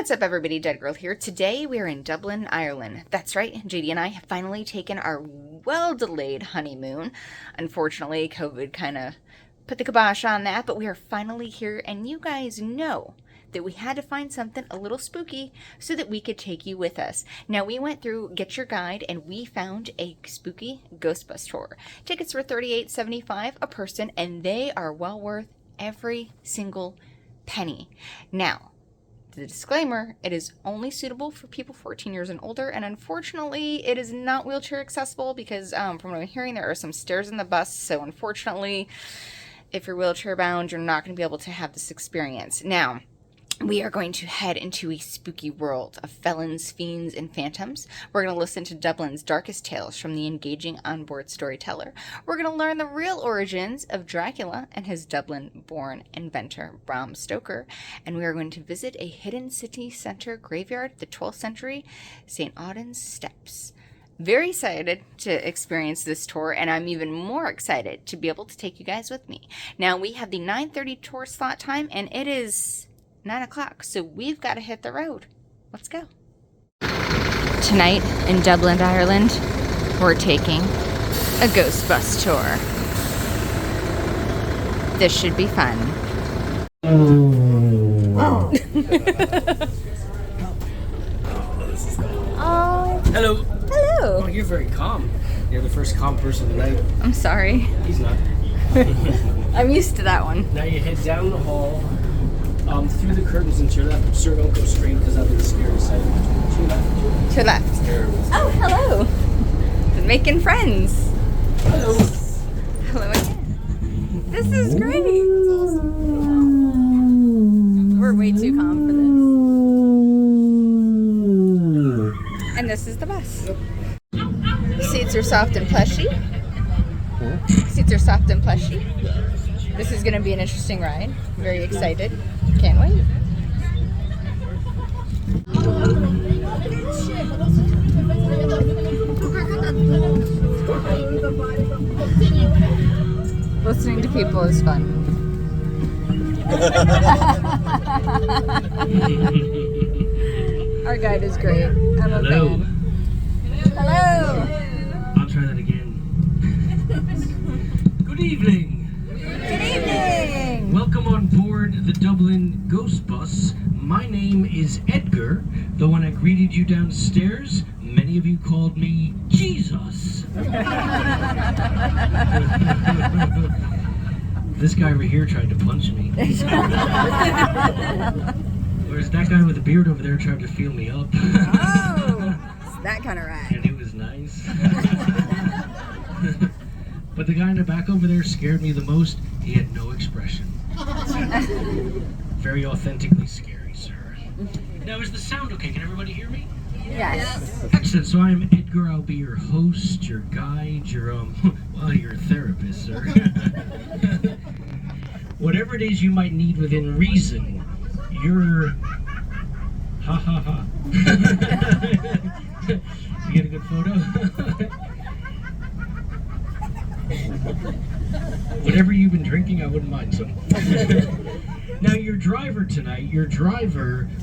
What's up everybody, Dead Girl here. Today we're in Dublin, Ireland. That's right, JD and I have finally taken our well-delayed honeymoon. Unfortunately, COVID kind of put the kibosh on that, but we are finally here, and you guys know that we had to find something a little spooky so that we could take you with us. Now, we went through Get Your Guide and we found a spooky ghost bus tour. Tickets were $38.75 a person, and they are well worth every single penny. Now, the disclaimer, it is only suitable for people 14 years and older, and unfortunately it is not wheelchair accessible because from what I'm hearing there are some stairs in the bus, so unfortunately if you're wheelchair bound you're not going to be able to have this experience. Now, we are going to head into a spooky world of felons, fiends, and phantoms. We're going to listen to Dublin's darkest tales from the engaging onboard storyteller. We're going to learn the real origins of Dracula and his Dublin-born inventor, Bram Stoker. And we are going to visit a hidden city center graveyard, the 12th century St. Auden's Steps. Very excited to experience this tour, and I'm even more excited to be able to take you guys with me. Now, we have the 9:30 tour slot time, and it is 9 o'clock, so we've got to hit the road. Let's go. Tonight in Dublin, Ireland, we're taking a ghost bus tour. This should be fun. Oh. Oh. Hello. Hello. Oh, you're very calm. You're the first calm person tonight. I'm sorry. He's not. I'm used to that one. Now you head down the hall, through the curtains into your left. Sir, don't go straight because that'll be the scary side. To your left. To left. Oh, hello. Been making friends. Hello. Hello again. This is great. We're way too calm for this. And this is the bus. Seats are soft and plushy. Seats are soft and plushy. This is going to be an interesting ride. Very excited. Can't wait. Listening to people is fun. Our guide is great. I'm a fan. Hello. I'll try that again. Good evening. Good evening. Welcome on board the Dublin Ghost Bus. My name is Edgar. Though when I greeted you downstairs, many of you called me Jesus. This guy over here tried to punch me. Whereas that guy with the beard over there tried to feel me up. Oh, it's that kind of ride. And it was nice. But the guy in the back over there scared me the most. He had no expression. Very authentically scary, sir. Now, is the sound okay? Can everybody hear me? Yes. Excellent. So I'm Edgar. I'll be your host, your guide, your well, your therapist, sir. Whatever it is you might need within reason, you're ha ha ha. You get a good photo? Whatever you've been drinking, I wouldn't mind some. Now, your driver tonight,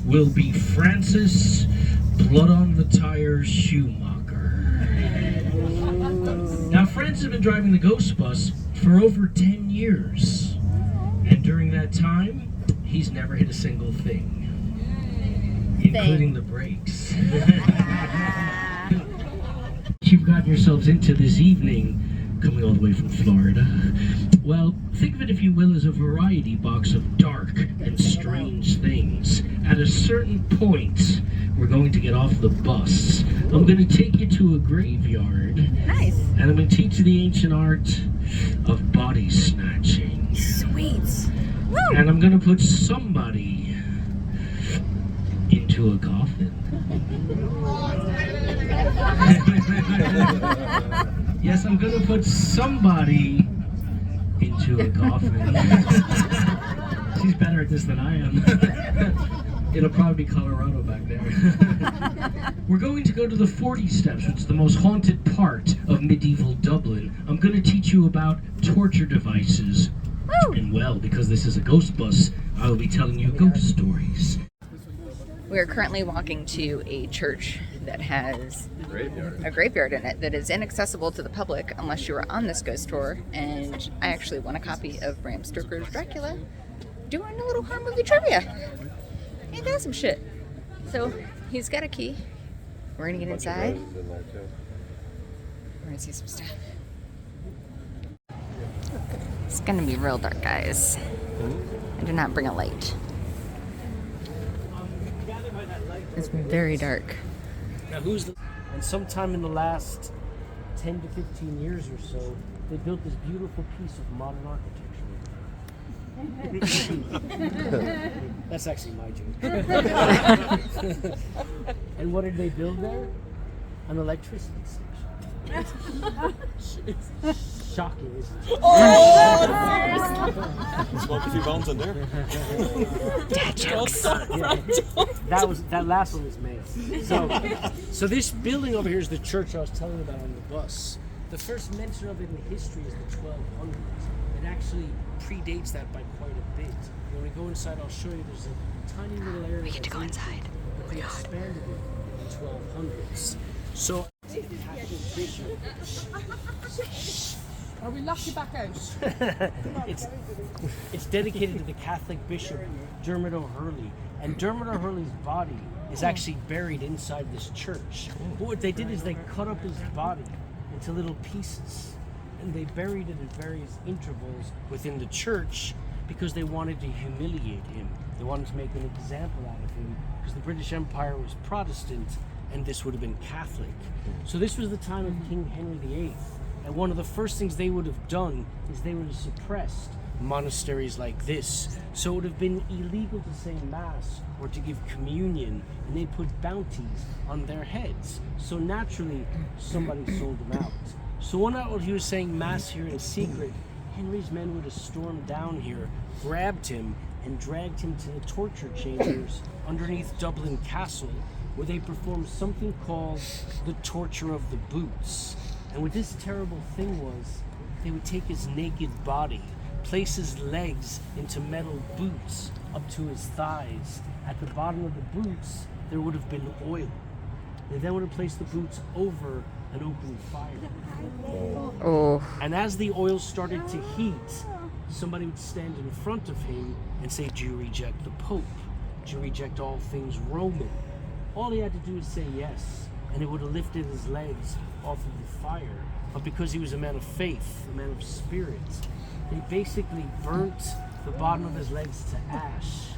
will be Francis Blood on the Tires Schumacher. Now, Francis has been driving the Ghost Bus for over 10 years. And during that time, he's never hit a single thing. Including the brakes. You've gotten yourselves into this evening, coming all the way from Florida. Well, think of it, if you will, as a variety box of dark and strange things. At a certain point, we're going to get off the bus. I'm going to take you to a graveyard. Nice. And I'm going to teach you the ancient art of body snatching. Sweet. Woo. And I'm going to put somebody into a coffin. Yes, I'm gonna put somebody into a coffin. She's better at this than I am. It'll probably be Colorado back there. We're going to go to the 40 Steps, which is the most haunted part of medieval Dublin. I'm gonna teach you about torture devices. Woo. And well, because this is a ghost bus, I will be telling you ghost stories. We are currently walking to a church that has a graveyard in it that is inaccessible to the public unless you are on this ghost tour. And I actually won a copy of Bram Stoker's Dracula doing a little horror movie trivia. Ain't that some shit? So he's got a key. We're gonna get inside. We're gonna see some stuff. It's gonna be real dark, guys. I did not bring a light. It's very dark. Now and sometime in the last 10 to 15 years or so, they built this beautiful piece of modern architecture. That's actually my joke. And what did they build there? An electricity station. Shocking, isn't it? Smoke a few bombs in there. Dad jokes. That last one was made. So this building over here is the church I was telling you about on the bus. The first mention of it in history is the 1200s. It actually predates that by quite a bit. When we go inside, I'll show you. There's a tiny little area. We get to go inside. But they expanded it in the 1200s. So Are we lucky back out? it's dedicated to the Catholic bishop Dermot O'Hurley, and Dermot O'Hurley's body is actually buried inside this church. But what they did is they cut up his body into little pieces, and they buried it at various intervals within the church because they wanted to humiliate him. They wanted to make an example out of him because the British Empire was Protestant and this would have been Catholic. So this was the time of King Henry VIII. And one of the first things they would have done is they would have suppressed monasteries like this. So it would have been illegal to say Mass or to give communion, and they put bounties on their heads. So naturally, somebody sold them out. So one night while he was saying Mass here in secret, Henry's men would have stormed down here, grabbed him, and dragged him to the torture chambers underneath Dublin Castle, where they performed something called the torture of the boots. And what this terrible thing was, they would take his naked body, place his legs into metal boots up to his thighs. At the bottom of the boots, there would have been oil. They then would have placed the boots over an open fire. Oh. And as the oil started to heat, somebody would stand in front of him and say, "Do you reject the Pope? Do you reject all things Roman?" All he had to do was say yes, and it would have lifted his legs off of the fire. But because he was a man of faith, a man of spirit, they basically burnt the bottom of his legs to ash,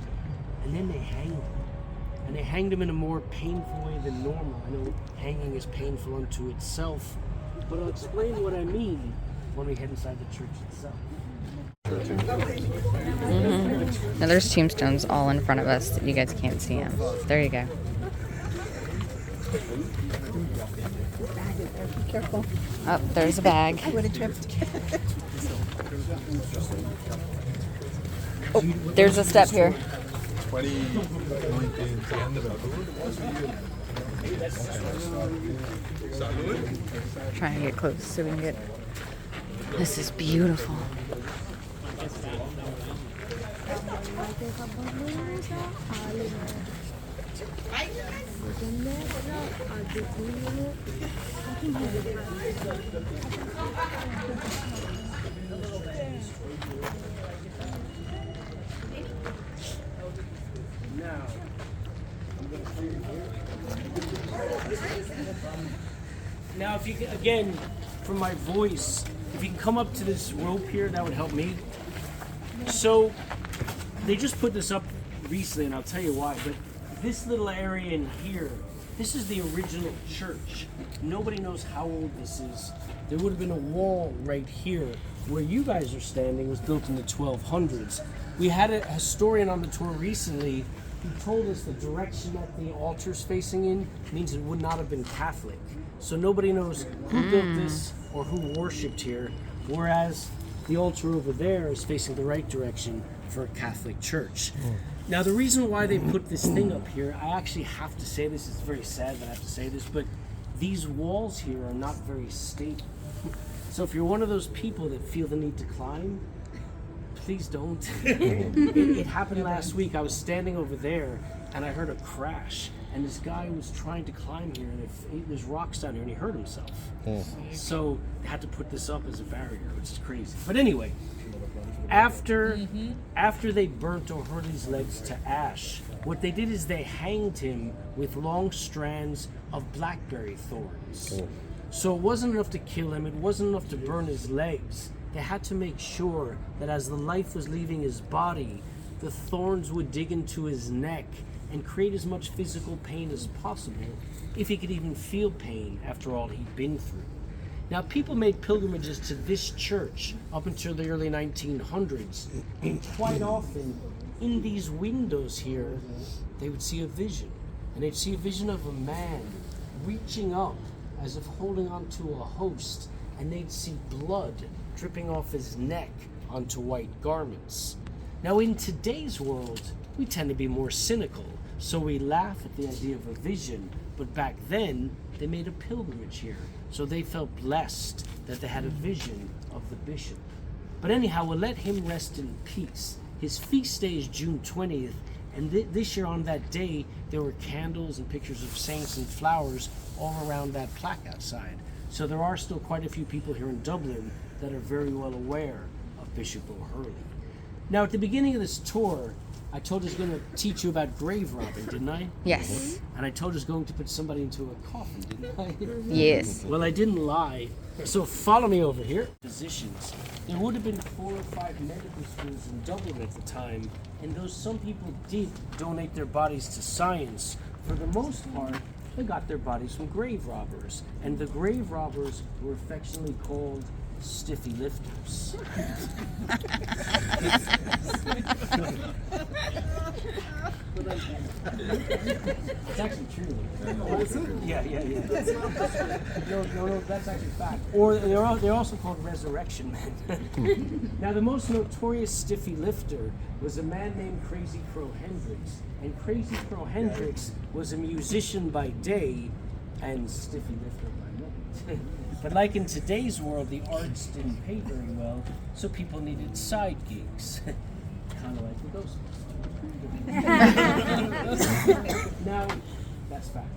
and then they hanged him. And they hanged him in a more painful way than normal. I know hanging is painful unto itself, but I'll explain what I mean when we head inside the church itself. Mm-hmm. Now there's tombstones all in front of us that you guys can't see them. There you go. Be careful. Oh, there's a bag. I would have tripped. Oh, there's a step here. 2019, the end of it. Trying to get close so we can get. This is beautiful. Now, if you can, again, from my voice, if you can come up to this rope here, that would help me. So, they just put this up recently, and I'll tell you why, but this little area in here, this is the original church. Nobody knows how old this is. There would have been a wall right here. Where you guys are standing was built in the 1200s. We had a historian on the tour recently who told us the direction that the altar's facing in means it would not have been Catholic. So nobody knows who built this or who worshipped here, whereas the altar over there is facing the right direction for a Catholic church. Now, the reason why they put this thing up here, I actually have to say this, it's very sad that I have to say this, but these walls here are not very stable. So if you're one of those people that feel the need to climb, Please don't. It happened last week. I was standing over there and I heard a crash. And this guy was trying to climb here, and there's rocks down here, and he hurt himself. So they had to put this up as a barrier, which is crazy. But anyway, after they burnt O'Hurley's legs to ash, what they did is they hanged him with long strands of blackberry thorns. So it wasn't enough to kill him, it wasn't enough to burn his legs. They had to make sure that as the life was leaving his body, the thorns would dig into his neck and create as much physical pain as possible, if he could even feel pain after all he'd been through. Now, people made pilgrimages to this church up until the early 1900s, and quite often, in these windows here, they would see a vision. And they'd see a vision of a man reaching up as if holding onto a host, and they'd see blood dripping off his neck onto white garments. Now, in today's world, we tend to be more cynical, so we laugh at the idea of a vision, but back then, they made a pilgrimage here, so they felt blessed that they had a vision of the bishop. But anyhow, we'll let him rest in peace. His feast day is June 20th, and this year on that day, there were candles and pictures of saints and flowers all around that plaque outside. So there are still quite a few people here in Dublin that are very well aware of Bishop O'Hurley. Now, at the beginning of this tour, I told you I was going to teach you about grave robbing, didn't I? Yes. And I told you I was going to put somebody into a coffin, didn't I? Yes. Well, I didn't lie. So follow me over here. Physicians. There would have been 4 or 5 medical schools in Dublin at the time, and though some people did donate their bodies to science, for the most part, they got their bodies from grave robbers. And the grave robbers were affectionately called stiffy lifters. It's actually true. Yeah. No, that's actually fact. Or they're also called resurrection men. Now, the most notorious stiffy lifter was a man named Crazy Crow Hendricks. And Crazy Crow Hendricks was a musician by day and stiffy lifter by night. But like in today's world, the arts didn't pay very well, so people needed side gigs. Kind of like the Ghostbusters. Now, that's fact.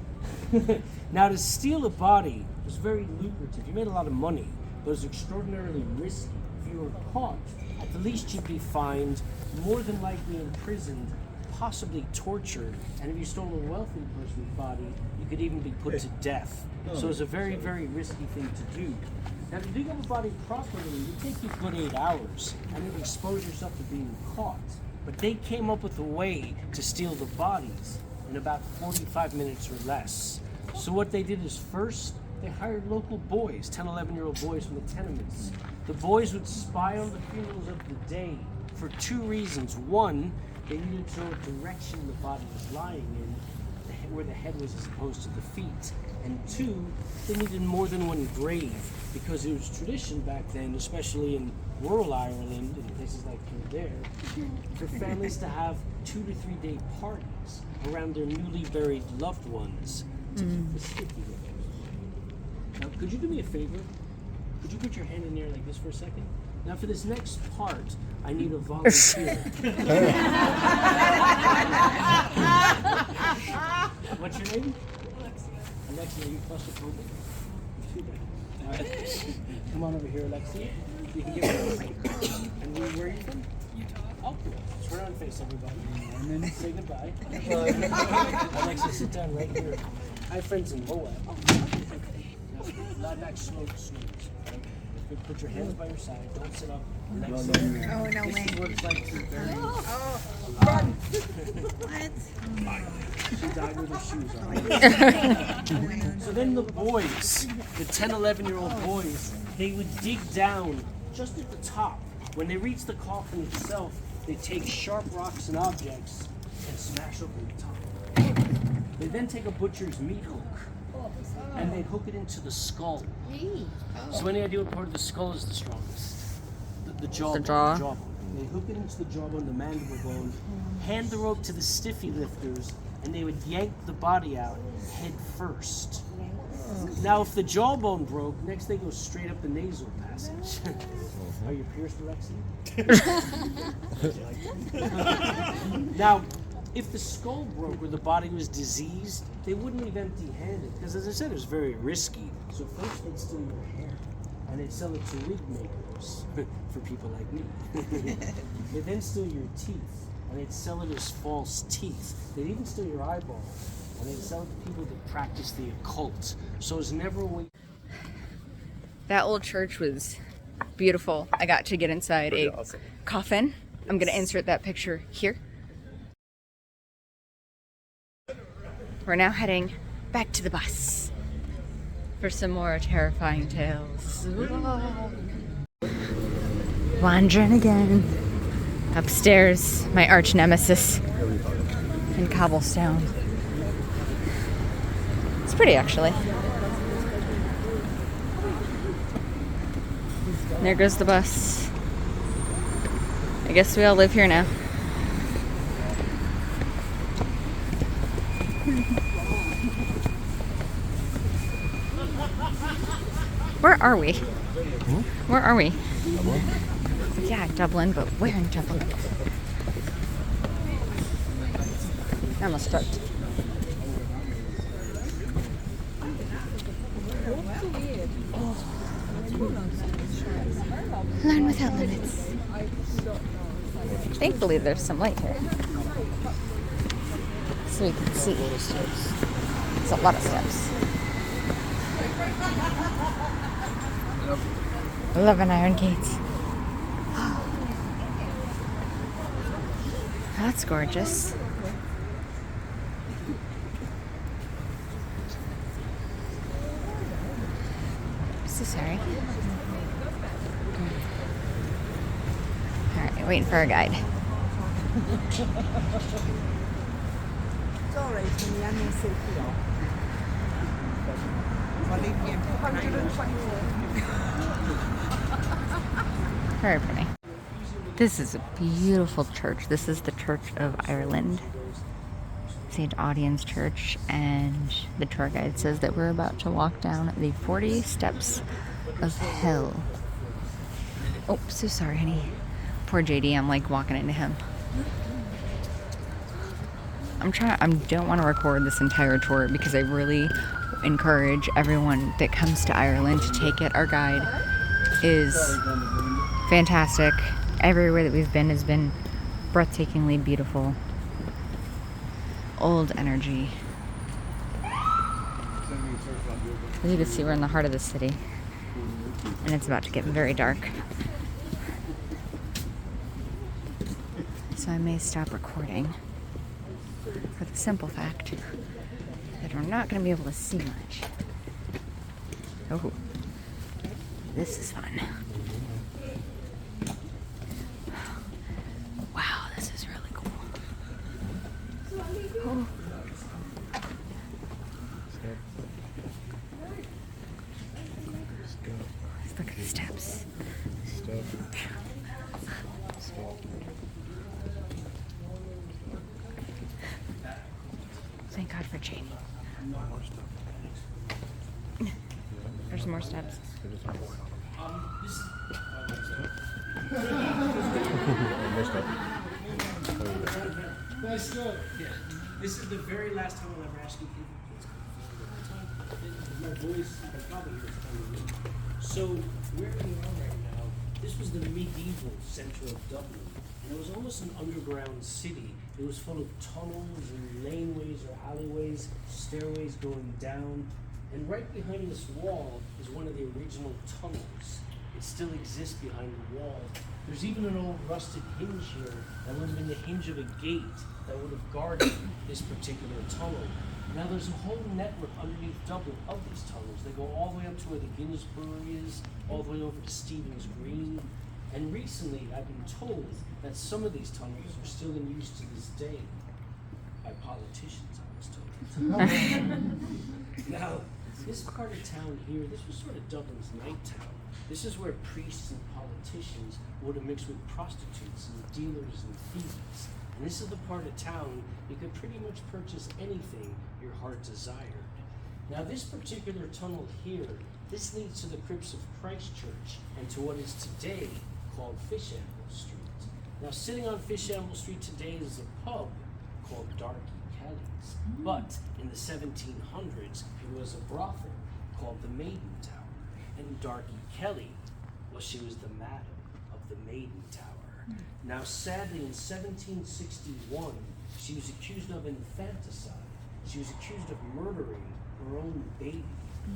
Now, to steal a body was very lucrative. You made a lot of money, but it was extraordinarily risky. If you were caught, at the least you'd be fined, more than likely imprisoned, possibly tortured, and if you stole a wealthy person's body, you could even be put to death. So it's a very, very risky thing to do. Now, if you dig up a body properly, it would take you good 8 hours, and you'd expose yourself to being caught. But they came up with a way to steal the bodies in about 45 minutes or less. So what they did is first, they hired local boys, 10, 11-year-old boys from the tenements. The boys would spy on the funerals of the day for 2 reasons. One, they needed to know what direction the body was lying in, where the head was as opposed to the feet. And 2, they needed more than one grave, because it was tradition back then, especially in rural Ireland and places like Kildare, for families to have 2 to 3 day parties around their newly buried loved ones to keep the sticky with them. Now, could you do me a favor? Could you put your hand in there like this for a second? Now, for this next part, I need a volunteer. What's your name? Alexia, are you claustrophobic? Too bad. Come on over here, Alexia. You can give me a break. And where are you from? Utah. Oh, cool. Turn around and face everybody. And then say goodbye. Alexia, sit down right here. I have friends in Moab. Oh, now, lie back, slow. Put your hands by your side. Don't sit up. Alexia. Oh, no This way. is what it's like to bury. Run! She died with her shoes on. So then the boys, the 10, 11-year-old boys, they would dig down just at the top. When they reach the coffin itself, they take sharp rocks and objects and smash open the top. They then take a butcher's meat hook and they hook it into the skull. So any idea what part of the skull is the strongest? The jawbone. The jaw. The jawbone. They hook it into the jawbone, the mandible bone, hand the rope to the stiffy lifters, and they would yank the body out head first. Now, if the jawbone broke, next they go straight up the nasal passage. Are you pierced, Alexi? Now, if the skull broke or the body was diseased, they wouldn't leave empty-handed because, as I said, it was very risky. So first they'd steal your hair, and they'd sell it to wig makers for people like me. They'd then steal your teeth, and they'd sell it as false teeth. They'd even steal your eyeball, and they'd sell it to people that practice the occult. So it's never a way. That old church was beautiful. I got to get inside a coffin. I'm going to insert that picture here. We're now heading back to the bus for some more terrifying tales. Wandering again. Upstairs, my arch nemesis in cobblestone. It's pretty, actually. There goes the bus. I guess we all live here now. Where are we? Where are we? Dublin? Yeah, Dublin, but where in Dublin? I almost start. Learn without limits. Thankfully, there's some light here, so we can see. It's a lot of steps. 11 iron gates. That's gorgeous. So sorry. Alright, waiting for our guide. Very pretty. This is a beautiful church. This is the Church of Ireland, St. Audien's Church, and the tour guide says that we're about to walk down the 40 steps of hell. Oh, so sorry, honey. Poor JD, I'm like walking into him. I don't want to record this entire tour because I really encourage everyone that comes to Ireland to take it. Our guide is fantastic. Everywhere that we've been has been breathtakingly beautiful. Old energy. As you can see, we're in the heart of the city, and it's about to get very dark. So I may stop recording for the simple fact that we're not going to be able to see much. Oh, this is fun. Wow, this is really cool. Oh. Let's look at the steps. Thank God for Jamie. There's more steps. Yeah. This is the very last time I'll ever ask you people. My voice, I can probably hear it coming in. So, where we are right now, this was the medieval center of Dublin. And it was almost an underground city. It was full of tunnels and laneways or alleyways, stairways going down. And right behind this wall is one of the original tunnels. It still exists behind the wall. There's even an old rusted hinge here that would have been the hinge of a gate that would have guarded this particular tunnel. Now there's a whole network underneath Dublin of these tunnels. They go all the way up to where the Guinness Brewery is, all the way over to Stephen's Green. And recently I've been told that some of these tunnels are still in use to this day by politicians, I was told. Now, this part of town here, this was sort of Dublin's night town. This is where priests and politicians would have mixed with prostitutes and dealers and thieves. And this is the part of town you could pretty much purchase anything your heart desired. Now this particular tunnel here, this leads to the crypts of Christ Church and to what is today called Fishamble Street. Now sitting on Fishamble Street today is a pub called Darky Kelly's. But in the 1700s, it was a brothel called the Maiden Tower. And Darky Kelly, well, she was the madam of the Maiden Tower. Now sadly in 1761, she was accused of infanticide. She was accused of murdering her own baby.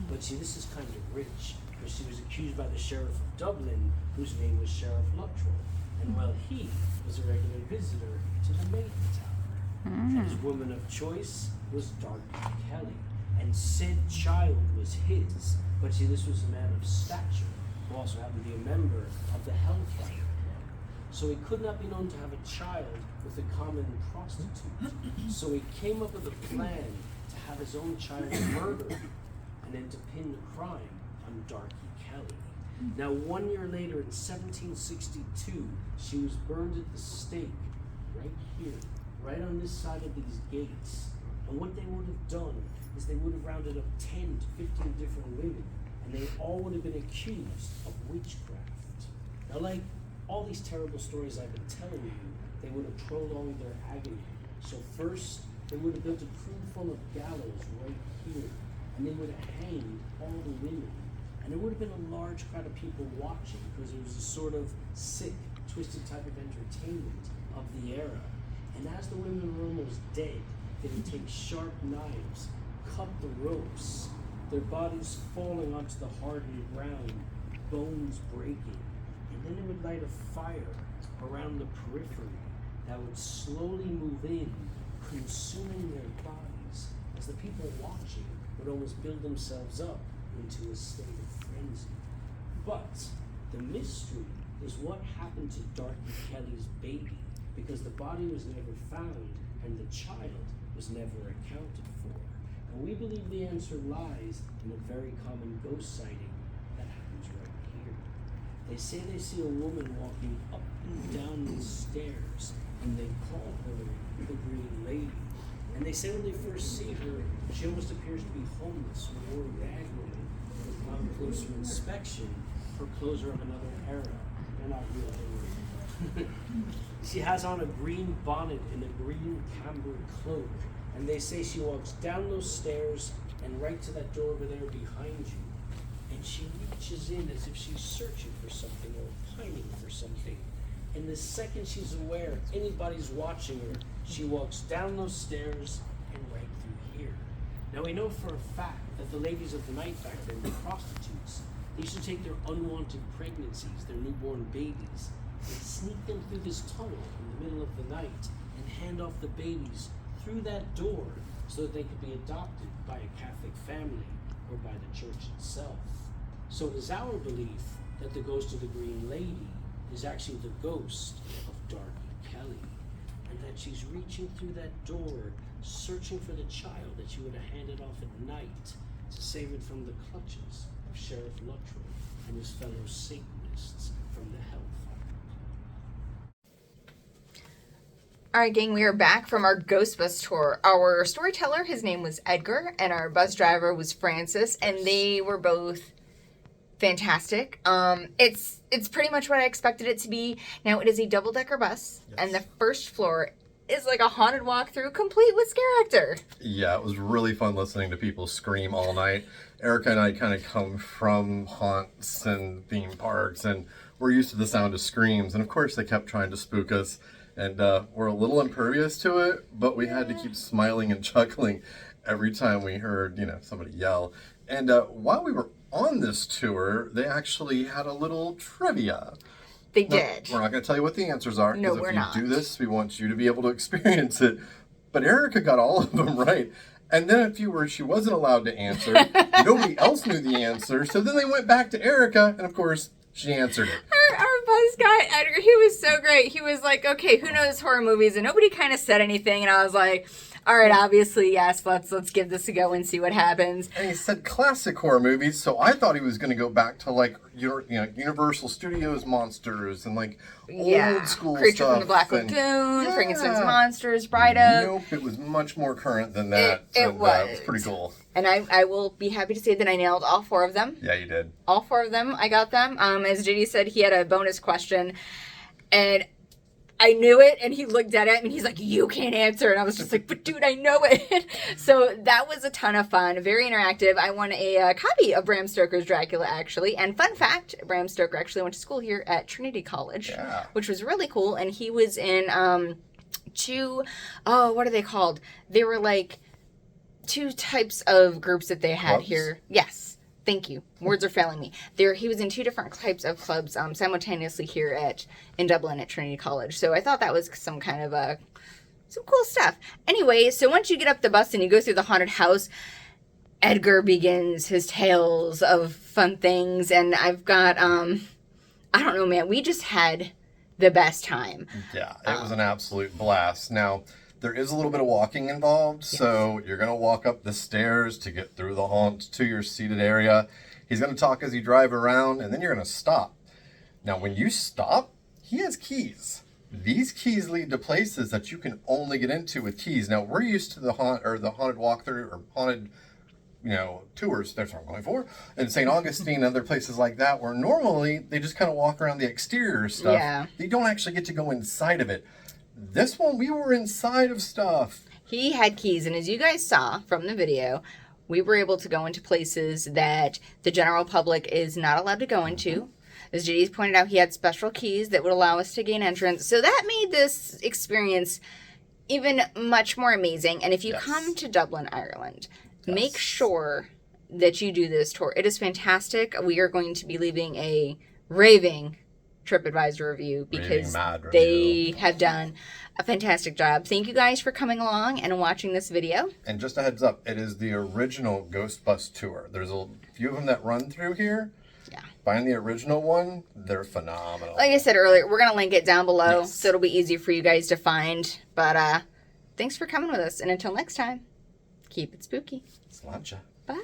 But see, this is kind of rich, because she was accused by the Sheriff of Dublin, whose name was Sheriff Luttrell. And well, he was a regular visitor to the Maiden Tower. And his woman of choice was Darky Kelly. And said child was his. But see, this was a man of stature, who also happened to be a member of the Hellfire Club. So he could not be known to have a child with a common prostitute. So he came up with a plan to have his own child murdered, and then to pin the crime on Darky Kelly. Now 1 year later, in 1762, she was burned at the stake, right here, right on this side of these gates. And what they would have done is they would have rounded up 10 to 15 different women, and they all would have been accused of witchcraft. Now, like all these terrible stories I've been telling you, they would have prolonged their agony. So first, they would have built a crude form of gallows right here, and they would have hanged all the women. And there would have been a large crowd of people watching, because it was a sort of sick, twisted type of entertainment of the era. And as the women were almost dead, they would take sharp knives, cut the ropes, their bodies falling onto the hardened ground, bones breaking. And then they would light a fire around the periphery that would slowly move in, consuming their bodies, as the people watching would almost build themselves up into a state of frenzy. But the mystery is what happened to Darky Kelly's baby, because the body was never found and the child was never accounted for. And we believe the answer lies in a very common ghost sighting that happens right here. They say they see a woman walking up and down the stairs, and they call her the Green Lady. And they say when they first see her, she almost appears to be homeless or more ragwoman. But upon closer inspection, her clothes are of another era. They're not real. She has on a green bonnet and a green cambric cloak. And they say she walks down those stairs and right to that door over there behind you. And she reaches in as if she's searching for something or pining for something. And the second she's aware anybody's watching her, she walks down those stairs and right through here. Now we know for a fact that the ladies of the night back then, the prostitutes, they used to take their unwanted pregnancies, their newborn babies, and sneak them through this tunnel in the middle of the night and hand off the babies through that door so that they could be adopted by a Catholic family or by the church itself. So it is our belief that the ghost of the Green Lady is actually the ghost of Darky Kelly, and that she's reaching through that door, searching for the child that she would have handed off at night to save it from the clutches of Sheriff Luttrell and his fellow Satanists from the Hellfire. All right, gang, we are back from our Ghost Bus tour. Our storyteller, his name was Edgar, and our bus driver was Francis, and they were both fantastic. It's pretty much what I expected it to be. Now, it is a double-decker bus, and the first floor is like a haunted walkthrough, complete with scare actor. Yeah, it was really fun listening to people scream all night. Erica and I kind of come from haunts and theme parks, and we're used to the sound of screams, and of course they kept trying to spook us. And we're a little impervious to it, but we had to keep smiling and chuckling every time we heard, somebody yell. And while we were on this tour, they actually had a little trivia. They did. We're not going to tell you what the answers are. No, because we're not. If you do this, we want you to be able to experience it. But Erica got all of them right. And then a few words she wasn't allowed to answer. Nobody else knew the answer. So then they went back to Erica, and of course, she answered it. Our bus guy, Edgar, he was so great. He was like, okay, who knows horror movies? And nobody kind of said anything. And I was like, All right, obviously, yes. Let's give this a go and see what happens. And he said classic horror movies, so I thought he was going to go back to like Universal Studios monsters and like old school Creature stuff. from the Black and- Lagoon, Yeah. Frankenstein's Monsters, Bride of. Nope, it was much more current than that. It and, was. It was pretty cool. And I will be happy to say that I nailed all 4 of them. Yeah, you did. All 4 of them, I got them. As JD said, he had a bonus question, and I knew it, and he looked at it, and he's like, you can't answer. And I was just like, but dude, I know it. So that was a ton of fun. Very interactive. I won a copy of Bram Stoker's Dracula, actually. And fun fact, Bram Stoker actually went to school here at Trinity College, which was really cool. And he was in 2, what are they called? They were like 2 types of groups that they had Clubs? here. Yes. Thank you. Words are failing me. He was in 2 different types of clubs simultaneously here in Dublin at Trinity College. So I thought that was some kind of some cool stuff. Anyway, so once you get up the bus and you go through the haunted house, Edgar begins his tales of fun things. And I've got, I don't know, man, we just had the best time. Yeah, it was an absolute blast. Now, there is a little bit of walking involved, so you're going to walk up the stairs to get through the haunt to your seated area. He's going to talk as you drive around, and then you're going to stop. Now, when you stop, he has keys. These keys lead to places that you can only get into with keys. Now, we're used to the haunted walkthrough or haunted, tours. That's what I'm going for. In St. Augustine and other places like that, where normally they just kind of walk around the exterior stuff. Yeah. They don't actually get to go inside of it. This one, we were inside of stuff. He had keys, and as you guys saw from the video, we were able to go into places that the general public is not allowed to go into. As JD's pointed out, he had special keys that would allow us to gain entrance. So that made this experience even much more amazing. And if you come to Dublin, Ireland, make sure that you do this tour. It is fantastic. We are going to be leaving a raving TripAdvisor review because they have done a fantastic job. Thank you guys for coming along and watching this video. And just a heads up, it is the original Ghost Bus tour. There's a few of them that run through here. Yeah. Find the original one. They're phenomenal. Like I said earlier, we're going to link it down below so it'll be easy for you guys to find. But thanks for coming with us. And until next time, keep it spooky. Sláinte. Bye.